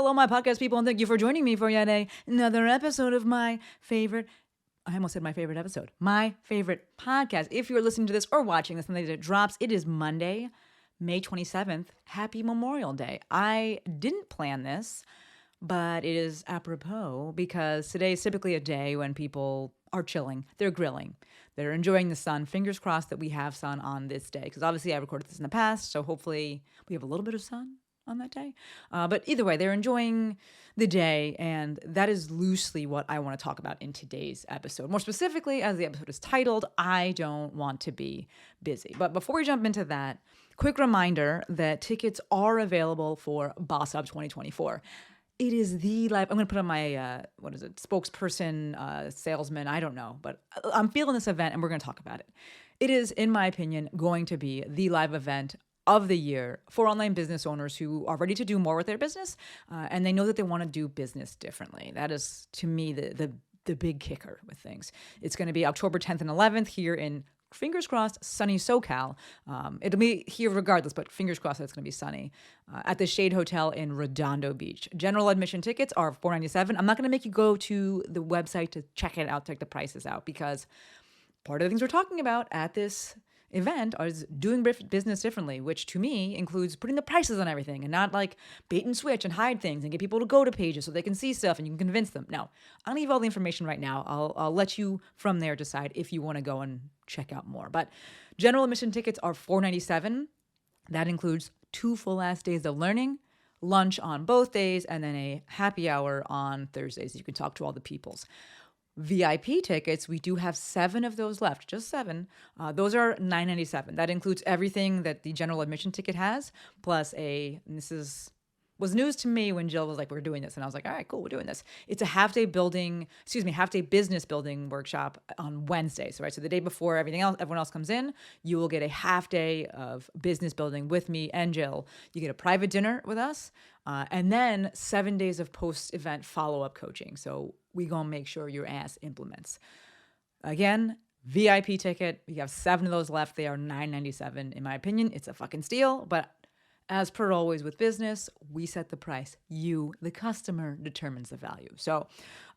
Hello, my podcast people, and thank you for joining me for yet another episode of my favorite. I almost said my favorite episode. My favorite podcast. If you're listening to this or watching this and it drops, it is Monday, May 27th. Happy Memorial Day. I didn't plan this, but it is apropos because today is typically a day when people are chilling. They're grilling. They're enjoying the sun. Fingers crossed that we have sun on this day because obviously I recorded this in the past, so hopefully we have a little bit of sun on that day. But either way, they're enjoying the day, and that is loosely what I want to talk about in today's episode. More specifically, as the episode is titled, I Don't Want to Be Busy. But before we jump into that, quick reminder that tickets are available for BossUp 2024. It is the live. I'm going to put on my, spokesperson, salesman. I don't know, but I'm feeling this event and we're going to talk about it. It is, in my opinion, going to be the live event of the year for online business owners who are ready to do more with their business and they know that they want to do business differently. That is, to me, the big kicker with things. It's going to be October 10th and 11th here in, fingers crossed, sunny SoCal. It'll be here regardless, but fingers crossed that it's going to be sunny at the Shade Hotel in Redondo Beach. General admission tickets are $497. I'm not going to make you go to the website to check it out, check the prices out, because part of the things we're talking about at this event is doing business differently, which to me includes putting the prices on everything and not like bait and switch and hide things and get people to go to pages so they can see stuff and you can convince them. No, I'll leave all the information right now. I'll let you from there decide if you want to go and check out more. But general admission tickets are $497. That includes 2 full-ass days of learning, lunch on both days, and then a happy hour on Thursdays. You can talk to all the peoples. VIP tickets, we do have 7 of those left, just 7. Those are $997. That includes everything that the general admission ticket has, plus was news to me when Jill was like, we're doing this. And I was like, all right, cool, we're doing this. It's a half-day business building workshop on Wednesday. So the day before everyone else comes in, you will get a half day of business building with me and Jill. You get a private dinner with us, and then 7 days of post-event follow-up coaching. So we gonna make sure your ass implements. Again, VIP ticket, we have 7 of those left. They are $997. In my opinion, it's a fucking steal, but as per always with business, we set the price. You, the customer, determines the value. So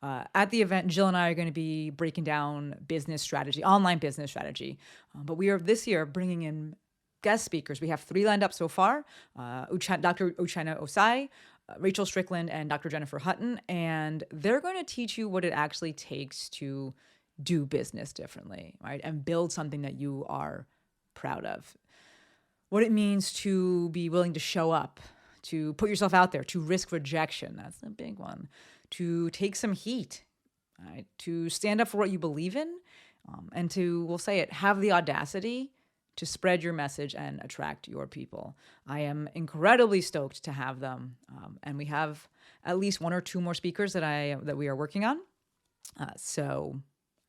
at the event, Jill and I are going to be breaking down business strategy, online business strategy. But we are this year bringing in guest speakers. We have 3 lined up so far. Dr. Uchenna Osai, Rachel Strickland, and Dr. Jennifer Hutton. And they're going to teach you what it actually takes to do business differently, right? And build something that you are proud of. What it means to be willing to show up, to put yourself out there, to risk rejection. That's a big one. To take some heat, right? To stand up for what you believe in, and to, we'll say it, have the audacity to spread your message and attract your people. I am incredibly stoked to have them, and we have at least 1 or 2 more speakers that we are working on. So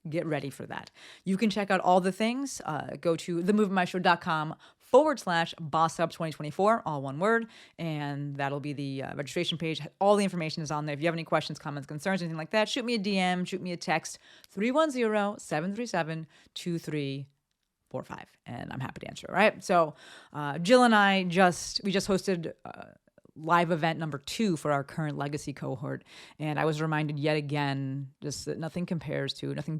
get ready for that. You can check out all the things. Go to themovementmaestro.com/BossUp 2024, all one word. And that'll be the registration page. All the information is on there. If you have any questions, comments, concerns, anything like that, shoot me a DM, shoot me a text, 310-737-2345. And I'm happy to answer. All right. So Jill and I we just hosted live event number 2 for our current legacy cohort. And I was reminded yet again, just that nothing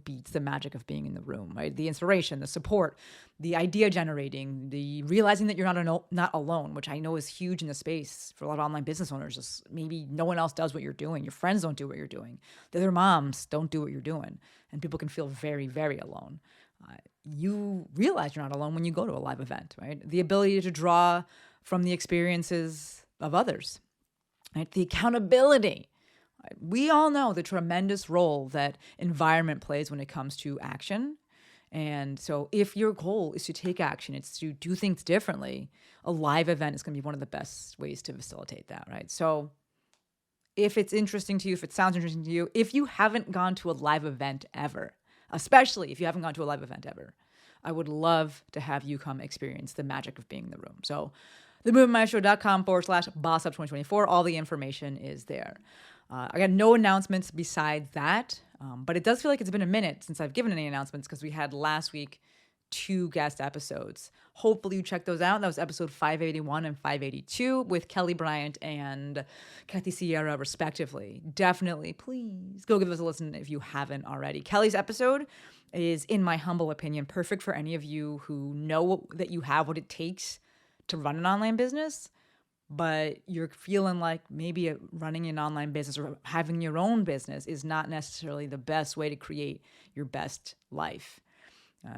beats the magic of being in the room, right? The inspiration, the support, the idea generating, the realizing that you're not alone, which I know is huge in the space for a lot of online business owners. Just maybe no one else does what you're doing. Your friends don't do what you're doing. Their moms don't do what you're doing. And people can feel very, very alone. You realize you're not alone when you go to a live event, right? The ability to draw from the experiences of others, right? The accountability. Right? We all know the tremendous role that environment plays when it comes to action. And so if your goal is to take action, it's to do things differently, a live event is going to be one of the best ways to facilitate that, right? So if it's interesting to you, if it sounds interesting to you, if you haven't gone to a live event ever, especially if you haven't gone to a live event ever, I would love to have you come experience the magic of being in the room. So themovementmaestro.com/BossUp 2024. All the information is there. I got no announcements besides that, but it does feel like it's been a minute since I've given any announcements because we had last week 2 guest episodes. Hopefully you check those out. That was episode 581 and 582 with Kelly Bryant and Kathy Sierra, respectively. Definitely, please go give us a listen if you haven't already. Kelly's episode is, in my humble opinion, perfect for any of you who know that you have what it takes to run an online business, but you're feeling like maybe running an online business or having your own business is not necessarily the best way to create your best life.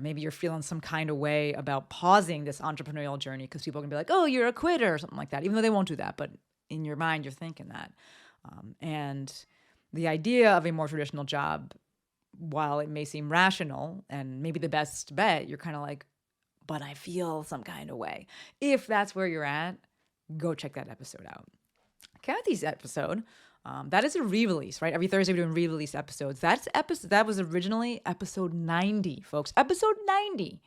Maybe you're feeling some kind of way about pausing this entrepreneurial journey because people are going to be like, oh, you're a quitter or something like that, even though they won't do that. But in your mind, you're thinking that. And the idea of a more traditional job, while it may seem rational and maybe the best bet, you're kind of like, but I feel some kind of way. If that's where you're at, go check that episode out. Kathy's episode, that is a re-release, right? Every Thursday we're doing re-release episodes. That was originally episode 90, folks. Episode 90.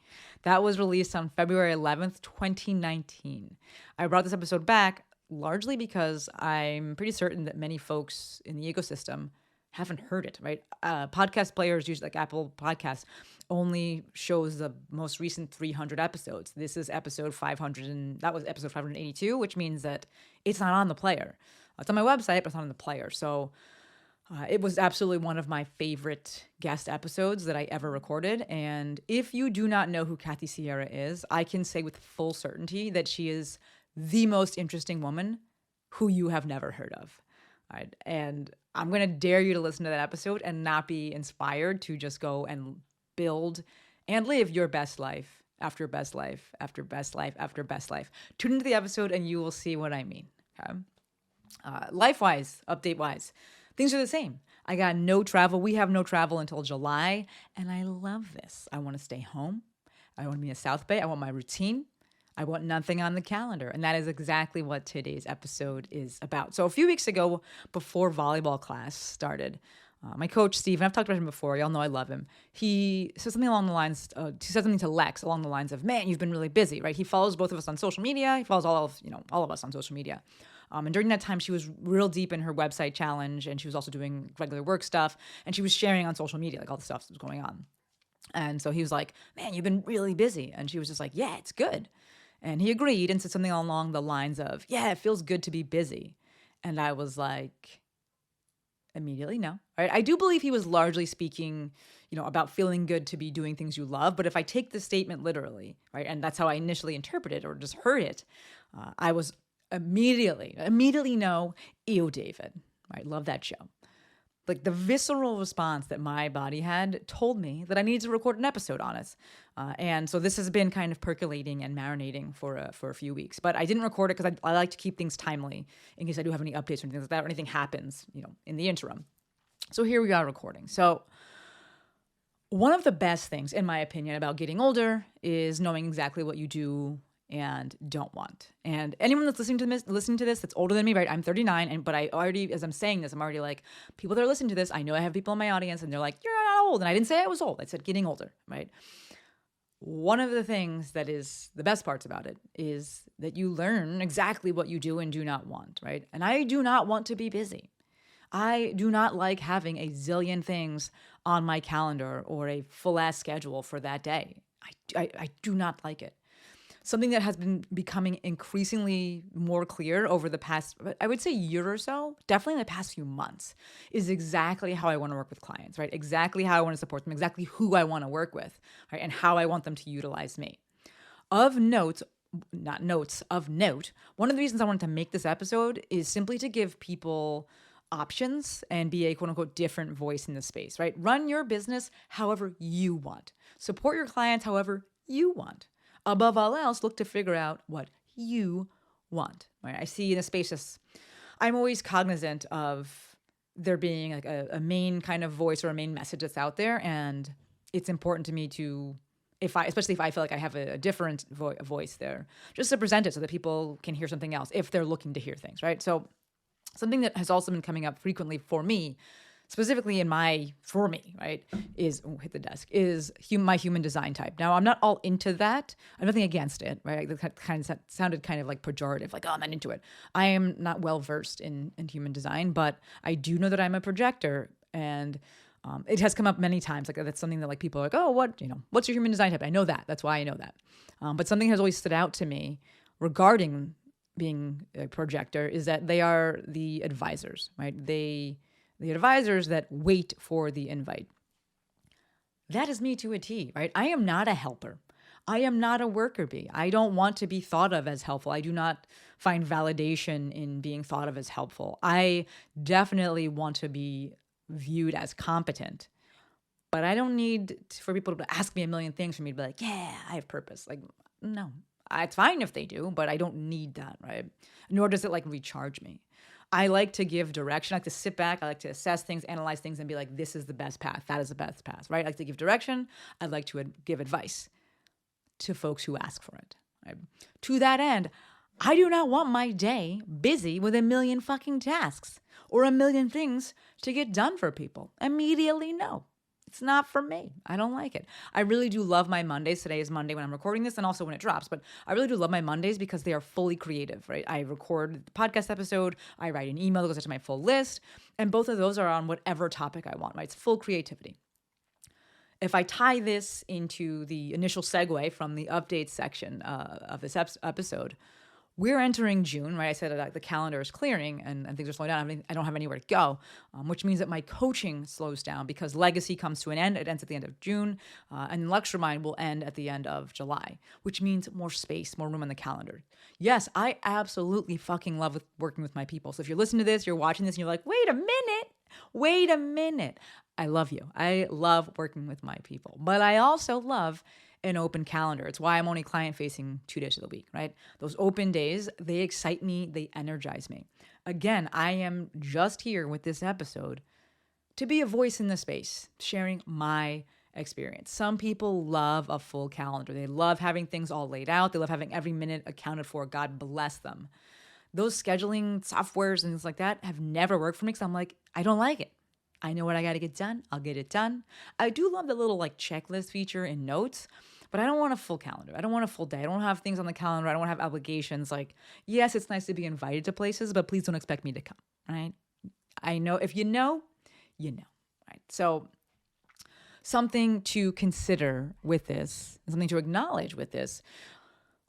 That was released on February 11th, 2019. I brought this episode back largely because I'm pretty certain that many folks in the ecosystem haven't heard it, right? Podcast players, usually like Apple Podcasts, only shows the most recent 300 episodes. This is episode 500, and that was episode 582, which means that it's not on the player. It's on my website, but it's not on the player. So it was absolutely one of my favorite guest episodes that I ever recorded. And if you do not know who Kathy Sierra is, I can say with full certainty that she is the most interesting woman who you have never heard of. Right? And I'm going to dare you to listen to that episode and not be inspired to just go and build and live your best life after best life after best life after best life. Tune into the episode and you will see what I mean. Okay? Life-wise, update-wise, things are the same. I got no travel. We have no travel until July, and I love this. I want to stay home. I want to be in South Bay. I want my routine. I want nothing on the calendar. And that is exactly what today's episode is about. So a few weeks ago, before volleyball class started, my coach, Steve, and I've talked about him before. Y'all know I love him. He said something along the lines, he said something to Lex along the lines of, man, you've been really busy, right? He follows both of us on social media. He follows all of us on social media. And during that time, she was real deep in her website challenge, and she was also doing regular work stuff, and she was sharing on social media, like all the stuff that was going on. And so he was like, man, you've been really busy. And she was just like, yeah, it's good. And he agreed and said something along the lines of, yeah, it feels good to be busy. And I was like, immediately, no. Right? I do believe he was largely speaking, about feeling good to be doing things you love. But if I take the statement literally, right, and that's how I initially interpreted or just heard it, I was immediately no, ew, David. Right? Love that show. Like the visceral response that my body had told me that I needed to record an episode on it. And so this has been kind of percolating and marinating for a few weeks. But I didn't record it because I like to keep things timely in case I do have any updates or anything like that or anything happens, in the interim. So here we are recording. So one of the best things, in my opinion, about getting older is knowing exactly what you do and don't want. And anyone that's listening to this that's older than me, right? I'm 39, but I already, as I'm saying this, I'm already like, people that are listening to this, I know I have people in my audience and they're like, you're not old. And I didn't say I was old. I said getting older, right? One of the things that is the best parts about it is that you learn exactly what you do and do not want, right? And I do not want to be busy. I do not like having a zillion things on my calendar or a full-ass schedule for that day. I do not like it. Something that has been becoming increasingly more clear over the past, I would say, year or so, definitely in the past few months, is exactly how I want to work with clients, right? Exactly how I want to support them, exactly who I want to work with, right? And how I want them to utilize me. Of note, one of the reasons I wanted to make this episode is simply to give people options and be a quote unquote different voice in the space, right? Run your business however you want. Support your clients however you want. Above all else, look to figure out what you want, right? I see in a space, I'm always cognizant of there being like a main kind of voice or a main message that's out there. And it's important to me to, especially if I feel like I have a different voice there, just to present it so that people can hear something else if they're looking to hear things, right? So something that has also been coming up frequently for me, specifically for me, right, is my human design type. Now, I'm not all into that. I'm nothing against it, right? That kind of sounded kind of like pejorative, like, oh, I'm not into it. I am not well versed in human design, but I do know that I'm a projector, and It has come up many times. Like that's something that like people are like, oh, what's your human design type? I know that. That's why I know that. But something has always stood out to me regarding being a projector is that they are the advisors, right? The advisors that wait for the invite. That is me to a T, right? I am not a helper. I am not a worker bee. I don't want to be thought of as helpful. I do not find validation in being thought of as helpful. I definitely want to be viewed as competent, but I don't need for people to ask me a million things for me to be like, yeah, I have purpose. Like, no, it's fine if they do, but I don't need that, right? Nor does it like recharge me. I like to give direction. I like to sit back. I like to assess things, analyze things, and be like, this is the best path. That is the best path, right? I like to give direction. I'd like to give advice to folks who ask for it. Right? To that end, I do not want my day busy with a million fucking tasks or a million things to get done for people. Immediately, no. It's not for me. I don't like it. I really do love my Mondays. Today is Monday when I'm recording this and also when it drops. But I really do love my Mondays because they are fully creative, right? I record the podcast episode. I write an email that goes into my full list. And both of those are on whatever topic I want, right? It's full creativity. If I tie this into the initial segue from the updates section of this episode, we're entering June, right? I said that the calendar is clearing and things are slowing down. I don't have anywhere to go, which means that my coaching slows down because Legacy comes to an end. It ends at the end of June, and Lecture Mind will end at the end of July, which means more space, more room on the calendar. Yes, I absolutely fucking love working with my people. So if you're listening to this, you're watching this, and you're like, wait a minute. I love you. I love working with my people, but I also love an open calendar. It's why I'm only client facing 2 days of the week, right? Those open days, they excite me. They energize me. Again, I am just here with this episode to be a voice in the space, sharing my experience. Some people love a full calendar. They love having things all laid out. They love having every minute accounted for. God bless them. Those scheduling softwares and things like that have never worked for me because I'm like, I don't like it. I know what I got to get done. I'll get it done. I do love the little like checklist feature in Notes, but I don't want a full calendar. I don't want a full day. I don't have things on the calendar. I don't want to have obligations. Like, yes, it's nice to be invited to places, but please don't expect me to come, right? I know if you know, right? So something to consider with this, something to acknowledge with this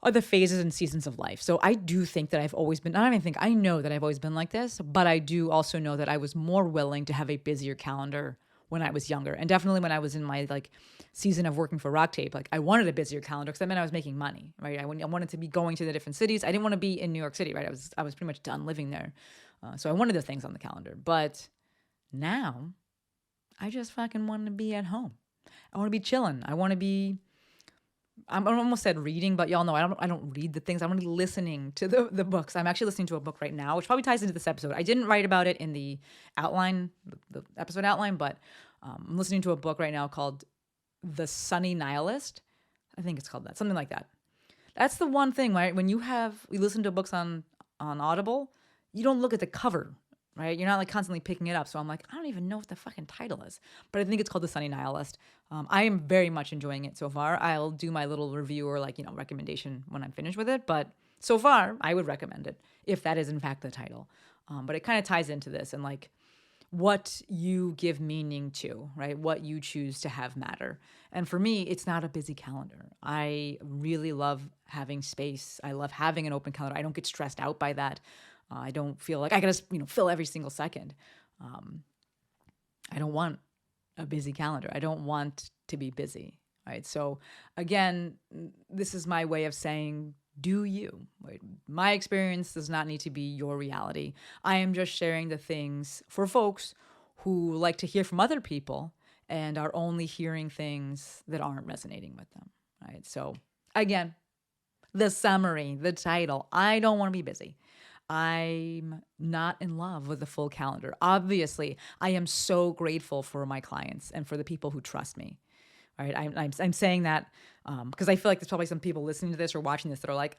are the phases and seasons of life. So I do think that I've always been, I know that I've always been like this, but I do also know that I was more willing to have a busier calendar when I was younger. And definitely when I was in my like season of working for Rock Tape, like I wanted a busier calendar because that meant I was making money, right? I wanted to be going to the different cities. I didn't want to be in New York City, right? I was pretty much done living there. So I wanted the things on the calendar. But now I just fucking want to be at home. I want to be chilling. I almost said reading, but y'all know I don't read the things. I want to be listening to the books. I'm actually listening to a book right now, which probably ties into this episode. I didn't write about it in the outline, the episode outline, but I'm listening to a book right now called The Sunny Nihilist. I think it's called that, something like that. That's the one thing, right? When you listen to books on Audible, you don't look at the cover, right? You're not like constantly picking it up. So I'm like, I don't even know what the fucking title is, but I think it's called The Sunny Nihilist. I am very much enjoying it so far. I'll do my little review or recommendation when I'm finished with it. But so far, I would recommend it if that is in fact the title. But it kind of ties into this and like what you give meaning to, right? What you choose to have matter. And for me, it's not a busy calendar. I really love having space. I love having an open calendar. I don't get stressed out by that. I don't feel like I gotta, fill every single second. I don't want a busy calendar. I don't want to be busy, right? So again, this is my way of saying, do you? Right? My experience does not need to be your reality. I am just sharing the things for folks who like to hear from other people and are only hearing things that aren't resonating with them, right? So again, the summary, the title, I don't want to be busy. I'm not in love with the full calendar. Obviously, I am so grateful for my clients and for the people who trust me. All right, I'm saying that because I feel like there's probably some people listening to this or watching this that are like,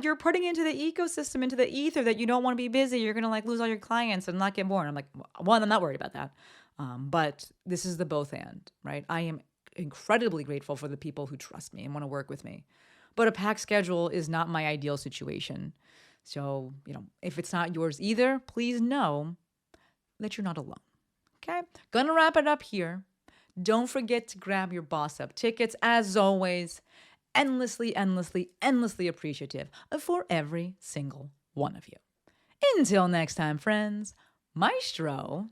you're putting into the ecosystem, into the ether that you don't want to be busy. You're gonna like lose all your clients and not get more. And I'm like, one, I'm not worried about that. But this is the both and, right? I am incredibly grateful for the people who trust me and want to work with me. But a packed schedule is not my ideal situation. So, if it's not yours either, please know that you're not alone, Okay, gonna wrap it up here. Don't forget to grab your Boss Up tickets. As always, endlessly, endlessly, endlessly appreciative for every single one of you. Until next time, friends, Maestro